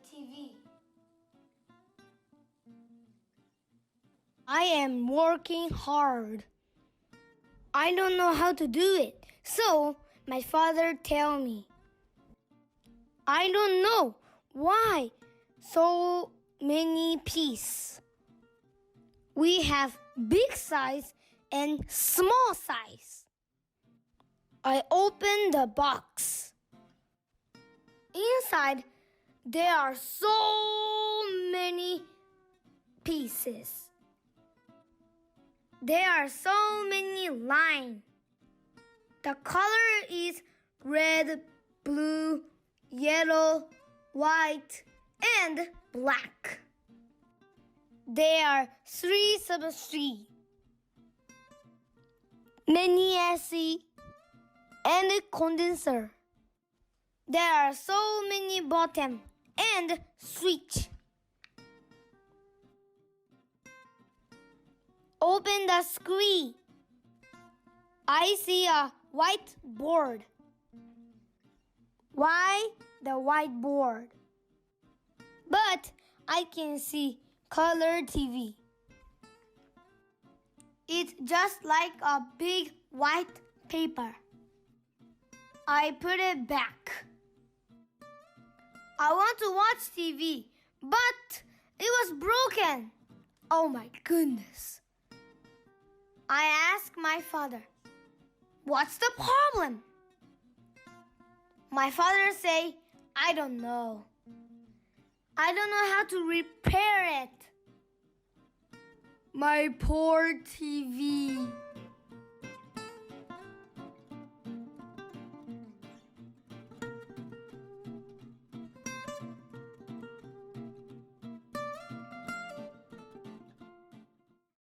TV. I am working hard. I don't know how to do it, so my father tell me. I don't know why so many pieces. We have big size and small size. I open the box. Inside, there are so many pieces. There are so many lines. The color is red, blue, yellow, white, and black. There are 3 sub 3. Mini AC and condenser. There are so many buttons and switch. Open the screen. I see a whiteboard. Why the whiteboard? But I can see color TV. It's just like a big white paper. I put it back. I want to watch TV, but it was broken. Oh my goodness. I asked my father, "What's the problem?" My father say, "I don't know. I don't know how to repair it." My poor TV.